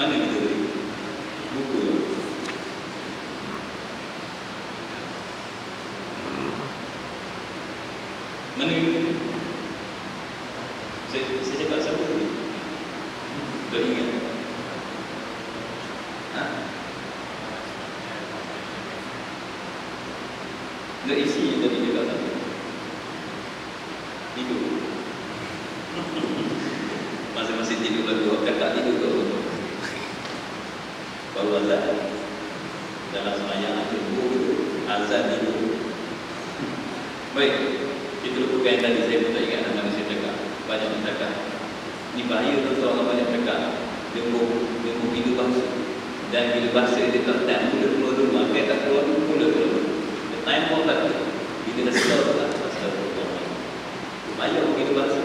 Mana kita beli? Buku. Mana kita beli? Saya cakap siapa tadi? Tak ingat. Ha? Tak isi yang tadi cakap tadi. Tidur. Masing-masing tidur berdua. Kakak tidur berdua. Baru azan. Dalam semayang azan tidur. Baik. Itu bukan yang tadi saya pun tak ingat nama saya cakap. Banyak mencakap. Ini bahaya tu orang banyak cakap. Dia mau hidup bahasa. Dan bila bahasa dia tak mula dulu. Dia tak keluar dulu mula. Dia time pun tak keluar. Bila dah sedar tak pasal orang. Bahaya orang hidup bahasa.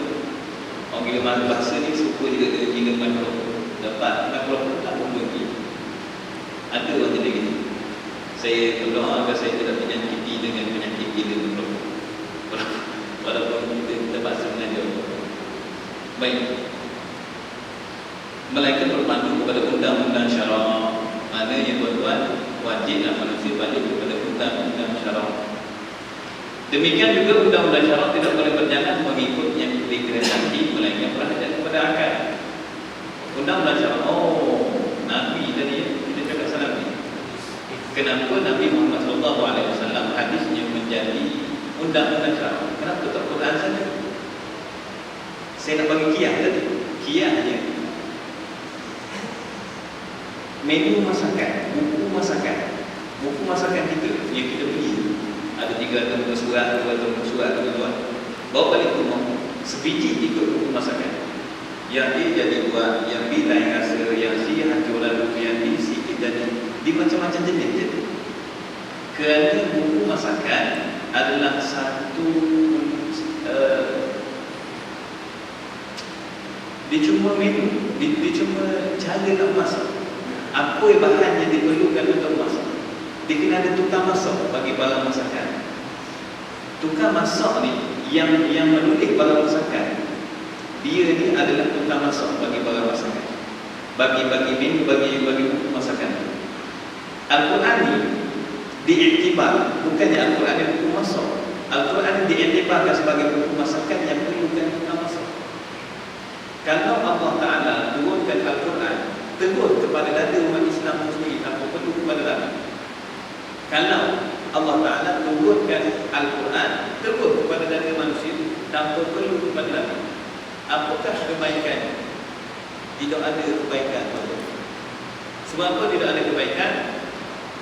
Orang gila bahasa ni suka juga dia gila makhluk. Dapat makhluk pun tak pun pergi. Ada orang jadi gini. Saya berdoa agar saya tidak menyakiti dengan penyakit gila makhluk. Walaupun kita terpaksa mengajar. Baik. Melainkan berpandu kepada undang-undang syarak. Maknanya tuan-tuan, wajiblah manusia balik kepada undang-undang syarak. Demikian juga undang-undang syarak tidak boleh berjalan mengikut yang dikehendaki, melainkan berada kepada akal. Undang-undang syarak. Oh, Nabi tadi kita cakap pasal Nabi. Kenapa Nabi Muhammad SAW hadisnya menjadi undang-undang syarak? Kenapa tak Quran saja? Saya nak bagi kiyah tadi. Kiyahnya menu masakan, buku masakan kita yang kita beli. Ada 3 muka surat, 2 muka surat, tuan-tuan. Bawa balik rumah, sebiji ikut buku masakan. Yang A jadi buat, yang B lain rasa, yang C hancur lalu, yang D sikit jadi. Di macam-macam jenis jadi. Kerana buku masakan adalah satu dia cuma menu, dia cuma cara nak masak. Apa bahan yang diperlukan untuk masak. Dia kena ada tukang masak bagi barang masakan. Tukang masak ni yang menulis barang masakan, dia ni adalah tukang masak bagi barang masakan. Bagi menu, bagi buku masakan. Al-Quran ni diiktibar, bukannya Al-Quran ni buku masak. Al-Quran diiktibarkan sebagai buku masakan yang perlukan tukang masak. Kalau Allah Ta'ala turunkan Al-Quran terus kepada dada umat Islam sendiri tanpa perlu kepada Nabi. Kalau Allah Ta'ala turunkan Al-Quran terus kepada dada manusia tanpa perlu kepada Nabi, apakah kebaikan? Tidak ada kebaikan. Sebab apa tidak ada kebaikan?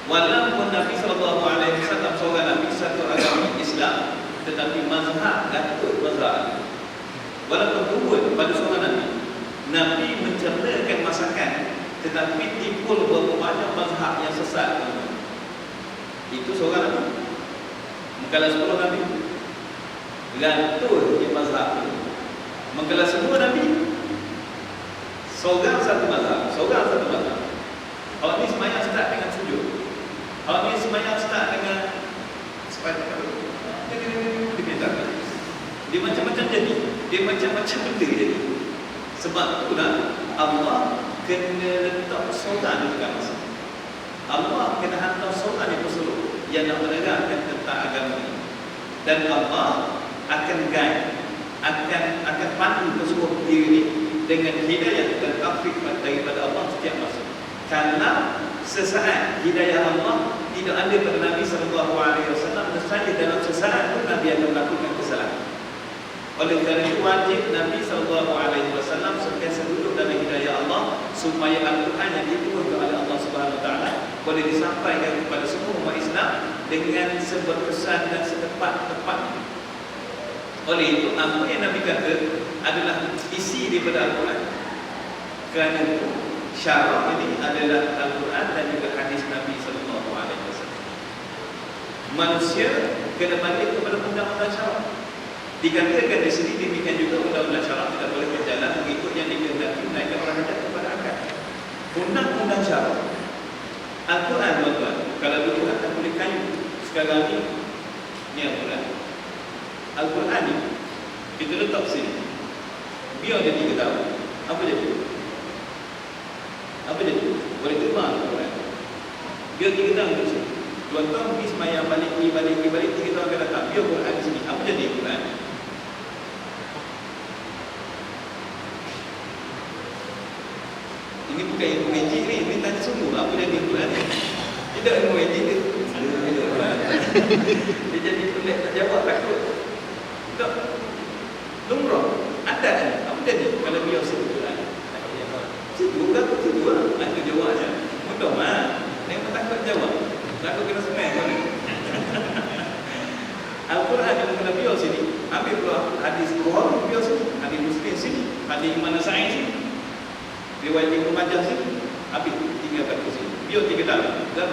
Walaupun Nabi SAW seorang Nabi, satu agama Islam, tetapi mazhab datuk mazhab. Walaupun turun pada seorang Nabi, Nabi mencernakan masakan, tetapi timbul berapa banyak mazhab yang sesat. Itu seorang Nabi. Mengkala 10 Nabi, ratus je mazhab. Mengkala semua Nabi, seorang satu mazhab. Orang ni semayang start dengan sujud. Orang ni semayang start dengan dia macam-macam jadi. Dia macam-macam benda jadi. Sebab itulah Allah kena letak seorang di dekat masa. Allah kena hantar seorang di pesuruh yang nak menerangkan tentang agama ini. Dan Allah akan guide, akan pandu pesuruh diri ini dengan hidayah dan taufik daripada Allah setiap masa. Karena sesaat hidayah Allah tidak ada pada Nabi SAW, nescaya dalam sesaat pun Nabi akan melakukan kesalahan. Oleh kerana itu wajib Nabi SAW sentiasa duduk dalam hidayah Allah supaya Al-Quran yang diturunkan oleh Allah Subhanahu Wa Taala boleh disampaikan kepada semua umat Islam dengan seberkesan dan setepat-tepatnya. Oleh itu apa yang Nabi kata adalah isi daripada Al-Quran. Kerana itu syarak ini adalah Al-Quran dan juga hadis Nabi SAW. Manusia kena balik kepada undang-undang syarak. Dikatakan di sini demikian juga undang-undang syarak tidak boleh berjalan mengikut yang dikehendaki, melainkan berhadap kepada akal. Undang-undang syarak Al-Quran, tuan-tuan, kalau dulu akan boleh kayu, sekarang ni Al-Quran. Al-Quran ni kita letak sini, biar dia 3 tahun. Apa jadi? Biar 3 tahun duduk sini. 2 tahun pergi semayang balik, 3 tahun akan datang. Biar Quran di sini. Apa jadi Quran? Ini bukan ilmu magic ni. Ini tanya sungguh. Apa jadi Quran ni? Tidak ilmu magic ni. Dia jadi pelik tak jawab takut. Tak. Lumrah. Ada ni. Apa jadi kalau biar sebut Quran? Situ kan? Situ lah. Nak jawab je. Mudah mah. Yang takut jawab. Takut kena semai kan? Al-Quran yang kena biar sini. Ambil pula hadis Quran biar sini. Hadis Muslim sini. Hadis Imam Nasai sini. Riwayat Ibnu Majah sini. Habis tinggalkan ke sini. Biar 3 tahun. Dan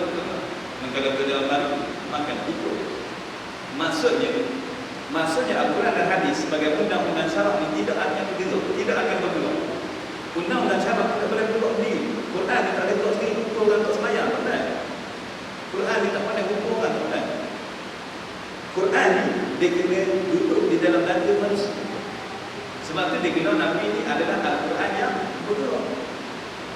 kalau ke dalam hari makan itu. Maksudnya Al-Quran dan hadis sebagai undang-undang syarak ini tidak akan bergerak, tidak akan bergerak. Undang-undang syarak tidak boleh bergerak sendiri. Quran dia tak boleh bergerak sendiri. Hukum orang tak semayang, benar. Quran dia tak pandai hukum orang, benar. Quran ni dia kena duduk di dalam dada manusia. Sebab tu dia kena Nabi ni adalah Al-Quran yang bergerak.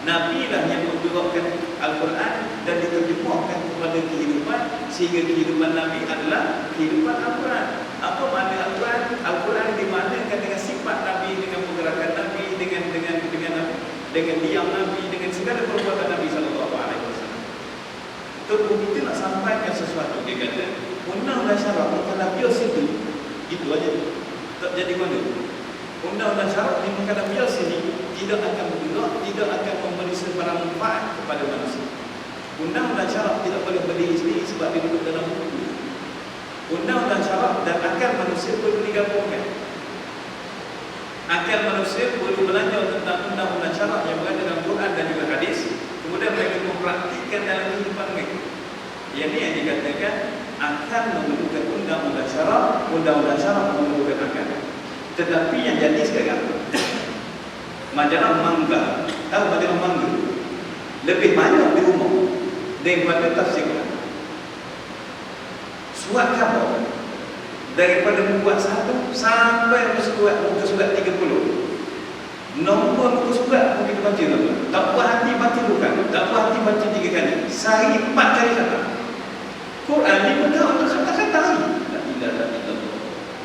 Nabi lah yang menggerakkan Al-Quran dan diterjemahkan kepada kehidupan, sehingga kehidupan Nabi adalah kehidupan Al-Quran. Apa makna Al-Quran? Al-Quran dimanakan dengan sifat Nabi, dengan pergerakan Nabi, dengan diam Nabi, dengan segala perbuatan Nabi SAW. Tubuh kita nak sampaikan sesuatu, dia kata undang-undang syarak kalau biar situ, gitu aja, tak jadi mana. Undang-undang syarak ni kalau biar sini tidak akan bergerak, tidak akan memberi sebarang manfaat kepada manusia. Undang-undang syarak tidak boleh berdiri sendiri sebab dia duduk dalam buku. Undang-undang syarak dan akal manusia perlu digabungkan. Akal manusia perlu belajar tentang undang-undang syarak yang berada dalam Quran dan juga hadis, kemudian mereka mempraktikkan dalam kehidupan mereka. Yang ini yang dikatakan akan memerlukan undang-undang syarak memerlukan akal. Tetapi yang jadi sekarang, majalah mangga, tahu majalah mangga lebih banyak di rumah daripada tafsir Quran. Surat khabar daripada membuat 1 sampai muka surat 30. Nombor muka surat pun kita baca tuan. Tak puas hati baca bukan, tak puas hati baca 3 kali, sehari 4 kali khatam. Quran ni benda untuk kata-kata ni. Tak.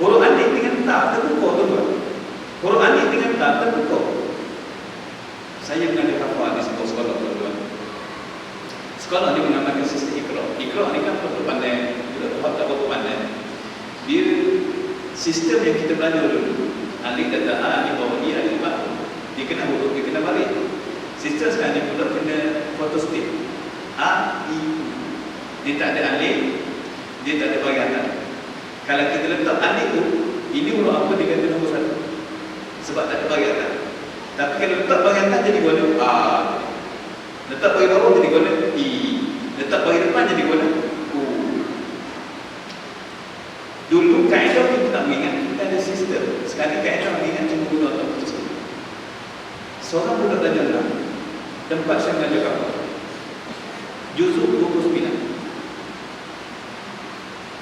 Quran ni dengan tak terbuka tuan. Quran ni dengan tak terbuka. Saya pernah ada kafar di sebuah sekolah tuan-tuan. Sekolah ni mengamalkan sistem Iqra. Iqra ni kan perlu pandai, kita tak berapa pandai. Dia sistem yang kita belajar dulu. Alif dan A ni bawa dia alif baru. Dia kena huruf, dia kena balik. Sistem sekarang ni pula kena photostat. A, I, U. Dia tak ada alif, dia tak ada bariatan. Kalau kita letak alif tu, ini huruf apa dia kata nombor 1. Sebab tak ada bariatan. Tapi kalau letak bariatan jadi guna A. Letak bagi bawah jadi guna I. Letak bagi depan jadi guna U. Dulu kaedah kita tak mengingat, kita ada sistem. Sekarang kaedah mengingat cuma guna atau putus. Seorang budak belajar lah. Tempat saya belajar apa? Juzuk 29.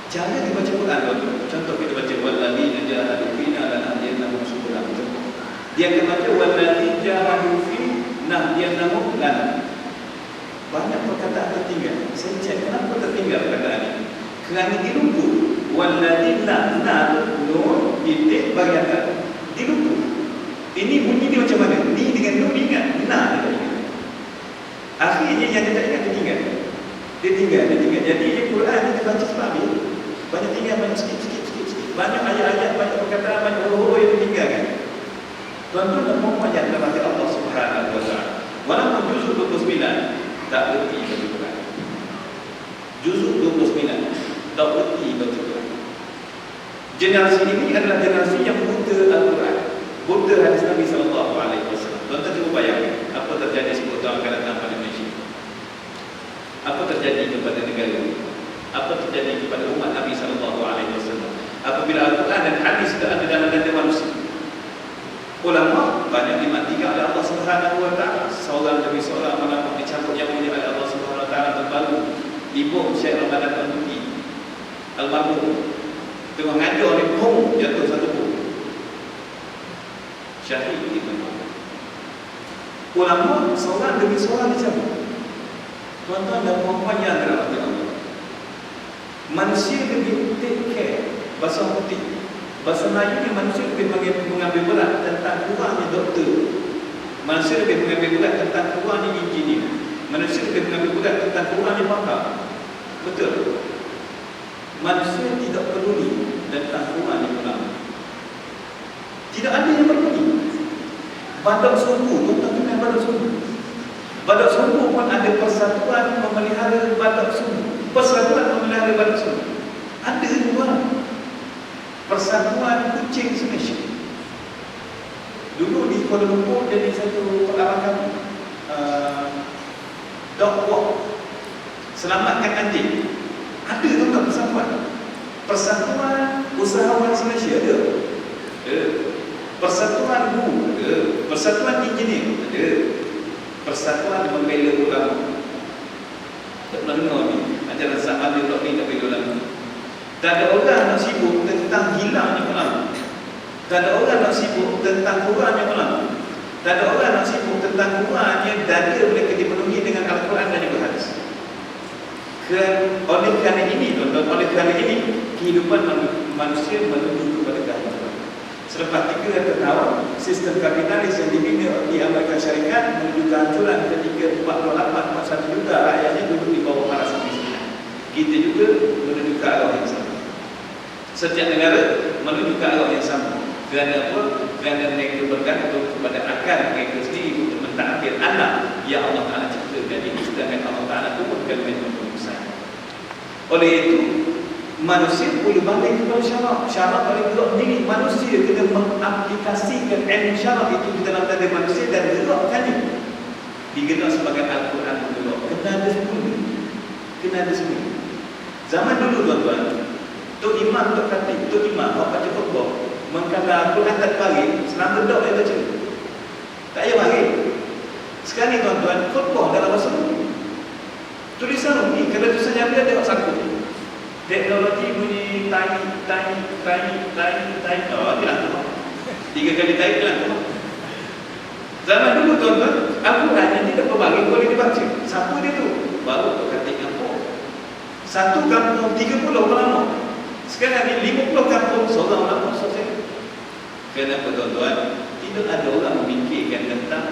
Cara dibaca Quran tuan. Contoh kita baca walladzina jahadu fina lanahdiyannahum subulana. Dia akan baca walladzina jahadu fina lanahdiyannahum lana. Banyak perkataan tertinggal. Saya cek kenapa tertinggal perkataan ini. Kerana dilupa. Walladzina nun titik bariatan. Dilupa. Ini bunyi dia macam mana? Ni dengan nun ingat. Na dia tak ingat. Akhirnya yang dia tak ingat dia tinggal. Dia tinggal. Jadi Quran ni dia baca sebab dia banyak tinggal, banyak sikit. Banyak ayat-ayat, banyak perkataan, banyak huruf yang ditinggalkan. Tuan-tuan dan puan-puan yang dirahmati Allah Subhanahu wa taala. Walaupun juzuk 29 tak erti baca Quran. Juzuk 29 tak erti baca Quran. Generasi ini adalah generasi yang buta Al-Quran, buta hadis Nabi sallallahu alaihi wasallam. Tuan-tuan cuba bayangkan apa terjadi 10 tahun akan datang pada Malaysia. Apa terjadi kepada negara ini? Apa terjadi kepada umat Nabi sallallahu alaihi wasallam apabila Al-Quran dan hadis sudah ada dalam dada manusia? Ulama banyak dimatikan oleh Allah Subhanahu wa taala. Seorang demi seorang ulama dicabut yang mulia oleh Allah Subhanahu wa taala terbaru. Ibu Syekh Ramadan Al-Muti almarhum tengah ngajar ni bom jatuh satu bom. Syahid itu. Ulama seorang demi seorang dicabut. Tuan-tuan dan puan-puan yang dirahmati Allah, manusia lebih take care. Bahasa putih, bahasa Melayu ni manusia lebih mengambil berat tentang kurangnya doktor. Manusia lebih mengambil berat tentang kurangnya engineer. Manusia lebih mengambil berat tentang kurangnya pakar. Betul. Manusia tidak peduli tentang kurangnya ulama. Tidak ada yang peduli. Badak sumbu, tuan-tuan kenal badak sumbu? Badak sumbu pun ada persatuan memelihara badak sumbu. Persatuan memelihara badak sumbu. Ada tuan. Persatuan kucing Malaysia. Dulu di Kuala Lumpur jadi satu perarakan dog walk, selamatkan anjing. Ada tuan persatuan. Persatuan usahawan Malaysia ada. Persatuan guru ada. Persatuan engineer ada. Persatuan membela ulama. Tak pernah dengar ni ajaran sahabat dia ni tak bela ulama. Tak ada orang nak sibuk tentang hilangnya ulama. Tak ada orang nak sibuk tentang kurangnya ulama. Tak ada orang nak sibuk tentang kurangnya dada mereka dipenuhi dengan Al-Quran dan juga hadis. Oleh kerana ini, tuan-tuan, oleh kerana ini kehidupan manusia menuju kepada kehancuran. Selepas 300 tahun sistem kapitalis yang dibina di Amerika Syarikat menuju kehancuran ketika 48,1 juta rakyatnya duduk di bawah paras kemiskinan. Kita juga menuju ke arah yang sama. Setiap negara menuju ke arah yang sama. Kerana apa? Kerana mereka bergantung kepada akal mereka sendiri untuk mentadbir alam yang Allah Ta'ala ciptakan ini, sedangkan Allah Ta'ala turunkan dengan besar. Oleh itu, manusia boleh balik kepada syarak. Syarak boleh gerak sendiri. Manusia kena mengaplikasikan ilmu syarak itu di dalam dada manusia dan gerakkannya. Digerak sebagai Al-Quran bergerak. Kena ada semua. Kena ada semua. Zaman dulu, tuan-tuan, Tok Imam, Tok Khatib, Tok Imam, awak baca khutbah, mengkata Al-Quran tak bagi, senang redok dia baca. Tak payah bagi. Sekarang ni, tuan-tuan, khutbah dalam bahasa Melayu. Tulisan ni, kalau tulisan yang dia tengok sangkut. Teknologi bunyi tiny. Oh, dia tu. 3 kali tiny dia tu. Zaman dulu, tuan-tuan, Al-Quran yang tidak berbagi boleh dibaca. Siapa dia tu? Baru Tok Khatib kampung. Satu kampung 30 ulama. Sekarang ni 50 kampung seorang ulama selesai. Kenapa, tuan-tuan? Tidak ada orang memikirkan tentang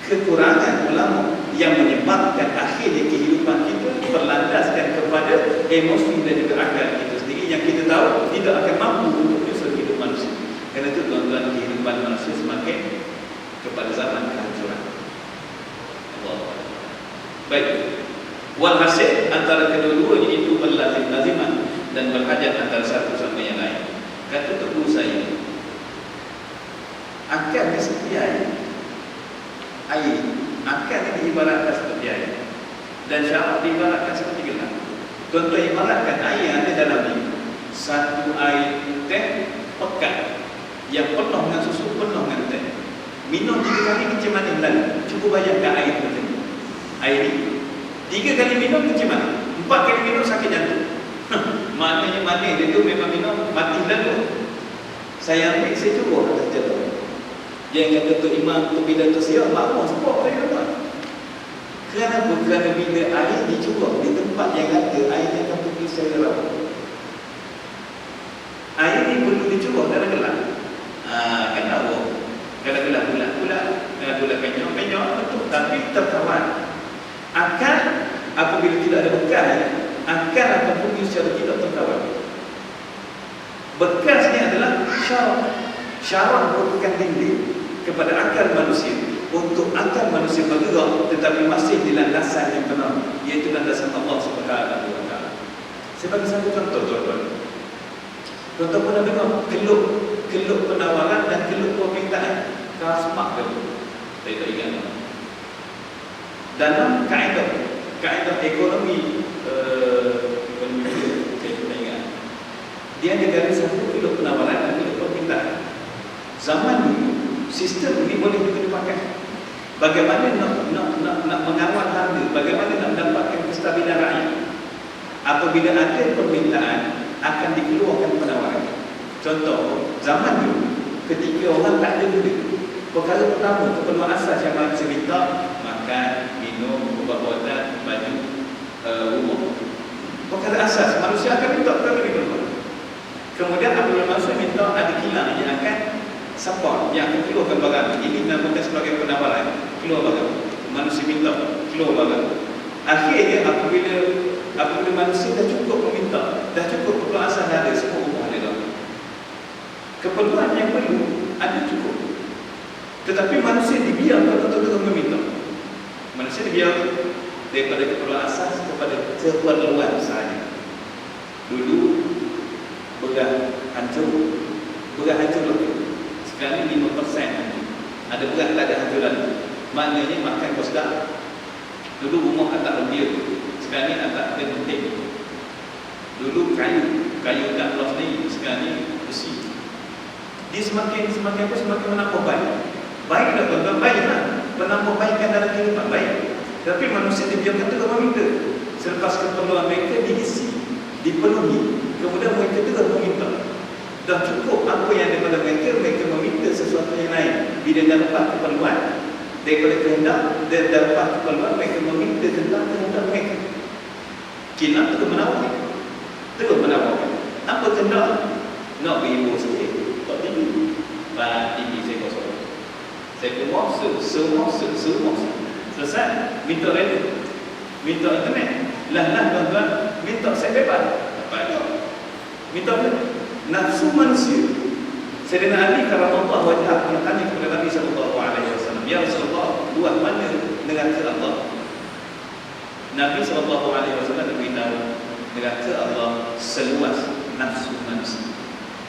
kekurangan ulama yang menyebabkan akhirnya kehidupan kita berlandaskan kepada emosi dan juga akal kita sendiri yang kita tahu tidak akan mampu untuk menyusul hidup manusia. Kerana itu, tuan-tuan, kehidupan manusia semakin kepada zaman kehancuran. Allah. Baik. Walhasil antara kedua-duanya itu berlazim-laziman dan berhajat antara satu sama yang lain. Kata Tok Guru saya, akal ni seperti air. Akal ni diibaratkan seperti air dan syarak diibaratkan seperti gelas. Tuan-tuan, ibaratkan air yang ada dalam ni, satu air teh pekat yang penuh dengan susu, penuh dengan teh. Minum 3 kali macam mana lalu? Cuba bayangkan air tu macam ni. Air ni 3 kali minum macam mana? 4 kali minum sakit jantung. Maknanya manis dia tu memang minum mati lalu. Saya ambil, saya cuba kata jatuh. Dia yang kata Tok Imam tu bila tu siap makmur sebab saya dapat. Kenapa? Kerana bila air dicurah di tempat yang ada, airnya akan pergi secara rapat. Air ni perlu dicurah dalam gelas. Kan tahu. Kalau gelas bulat-bulat, gula penyok-penyok betul, tapi terkawal. Akan apabila tidak ada bekas, akan pergi secara tidak terkawal. Bekas ni adalah syarat. Syarat merupakan dinding kepada akal manusia untuk akal manusia bergerak tetapi masih di landasan yang benar, iaitu landasan Allah Subhanahu wa taala. Saya bagi satu contoh, tuan-tuan. Tuan-tuan pernah dengar keluk penawaran dan keluk permintaan. Kasmak ke? Saya tak ingat nama. Dalam kaedah ekonomi saya tak ingat. Dia ada garis satu keluk penawaran dan keluk permintaan. Zaman dulu sistem ini boleh juga dipakai. Bagaimana nak mengawal harga, bagaimana nak mendapatkan kestabilan rakyat. Apabila ada permintaan, akan dikeluarkan penawaran. Contoh, zaman dulu ketika orang tak ada duit, perkara pertama keperluan asas yang manusia minta, makan, minum, ubat-ubatan, baju, kata asas, manusia akan minta perkara ini keluar. Kemudian apabila manusia minta, ada kilang yang akan support, yang akan keluarkan barang. Ini dinamakan sebagai penawaran, keluar barang. Manusia minta, keluar barang. Akhirnya apabila manusia dah cukup meminta, dah cukup keperluan asas dah ada, semua rumah ada dah. Keperluan yang perlu ada cukup. Tetapi manusia dibiarkan untuk terus meminta. Manusia dibiarkan daripada keperluan asas kepada keperluan sahaja. Dulu beras hancur lagi. Sekarang ni 5% hancur. Ada beras tak ada hancur lagi. Maknanya makan kau sedap. Dulu rumah atas rembia, sekarang ni atas penting. Dulu kayu tak los ni, sekarang ni besi. Dia semakin menambah baik. Baik tak tuan-tuan? Baik lah. Menambah baikkan dalam kehidupan, baik. Tapi manusia dibiarkan terus meminta. Selepas keperluan mereka diisi, dipenuhi, kemudian mereka terus meminta. Dah cukup apa yang daripada mereka meminta sesuatu yang lain. Bila dah lepas keperluan, daripada kehendak, dan dah lepas keperluan, mereka meminta tentang kehendak mereka. Kilang terus menawar. Apa kehendak? Nak beribu sikit, tak tinggi. Bahan tinggi saya kosong. Saya kemuasa, semua. Selesai, minta radio, minta internet. Lah tuan-tuan, minta saya bebas. Apa ada? Minta apa? Nafsu manusia. Sayyidina Ali karamallahu wajhah bertanya kepada Nabi SAW, ya Rasulullah, buat mana neraka Allah? Nabi SAW beritahu, neraka Allah seluas nafsu manusia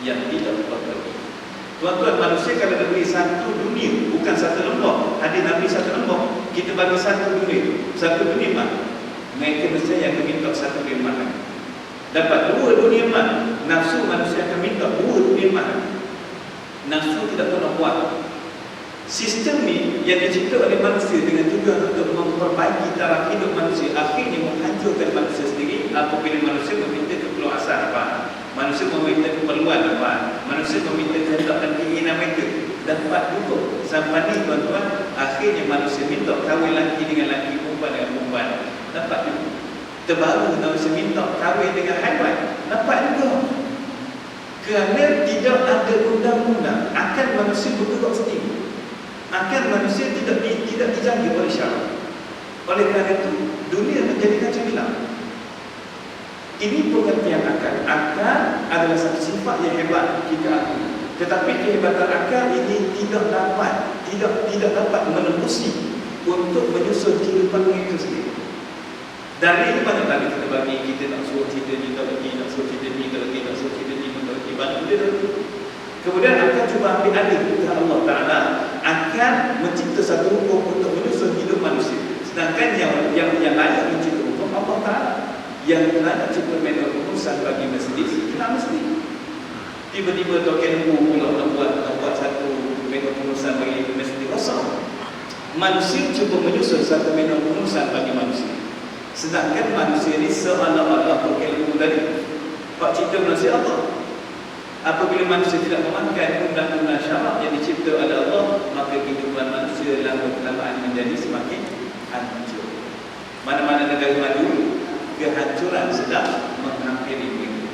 yang tidak berpergi. Tuan-tuan, manusia kalau diberi satu dunia, bukan satu lembah. Hadis Nabi satu lembah, kita bagi satu dunia, satu dunia mat. Mereka mesti yang minta satu dunia mat. Dapat dua dunia mat, nafsu manusia akan minta dua dunia mat. Nafsu tidak pernah buat. Sistem ni yang dicipta oleh manusia dengan tujuan untuk memperbaiki taraf hidup manusia, akhirnya menghancurkan manusia sendiri apabila manusia meminta keperluan asal apa. Manusia meminta keperluan apa? Manusia meminta kehendak dan keinginan mereka. Dapat juga. Sampai ni tuan-tuan, akhirnya manusia minta kahwin lelaki dengan lelaki, perempuan dengan perempuan. Dapat juga. Terbaru manusia minta kahwin dengan haiwan. Dapat juga. Kerana tidak ada undang-undang, akan manusia bergerak sendiri. Akan manusia tidak dijaga oleh syarak. Oleh kerana itu, dunia menjadi kacau hilang. Ini pengertian akal. Akal adalah satu sifat yang hebat kita akui. Tetapi kehebatan akal ini tidak dapat menembusi untuk menyusun kehidupan itu sendiri. Dari ini banyak kali kita bagi, kita nak suruh cerita ni, tak lagi, nak suruh cerita ni, tak lagi, nak suruh cerita ni, tak lagi, bantu dia dulu. Kemudian akan cuba ambil alih kepada Allah Ta'ala, akan mencipta satu hukum untuk menyusun hidup manusia. Sedangkan yang layak mencipta hukum Allah Ta'ala. Yang nak cipta manual rumusan bagi masjid, kita mesti. Tiba-tiba token pula nak buat satu manual rumusan bagi masjid kosong. Manusia cuba menyusun satu manual rumusan bagi manusia. Sedangkan manusia ini seolah-olah berilmu dari Pak cipta manusia Allah. Apabila manusia tidak memakai undang-undang syarak yang dicipta oleh Allah, maka kehidupan manusia lama-kelamaan menjadi semakin hancur. Mana-mana negara maju, kehancuran sedang menghampiri mereka.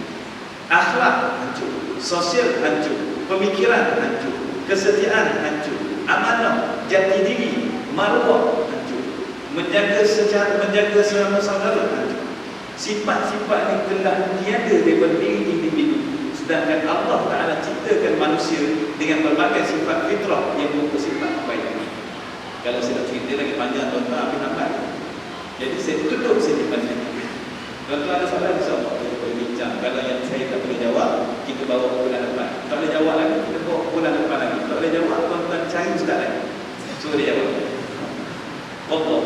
Akhlak hancur, sosial hancur, pemikiran hancur, kesetiaan hancur, amanah, jati diri, maruah hancur, menjaga sesama saudara hancur. Sifat-sifat ini telah tiada daripada diri individu. Sedangkan Allah Ta'ala ciptakan manusia dengan berbagai sifat fitrah yang berupa sifat baik. Kalau saya nak cerita lagi panjang, tuan-tuan ambil nampak. Jadi saya tutup sedikit banyak. Tuan-tuan ada soalan, insyaAllah kita boleh bincang. Kalau yang saya tak boleh jawab, kita bawa ke bulan depan. Tak boleh jawab lagi, kita bawa ke bulan depan lagi. Tak boleh jawab, tuan-tuan cari ustaz lagi. Suruh dia jawab. Allah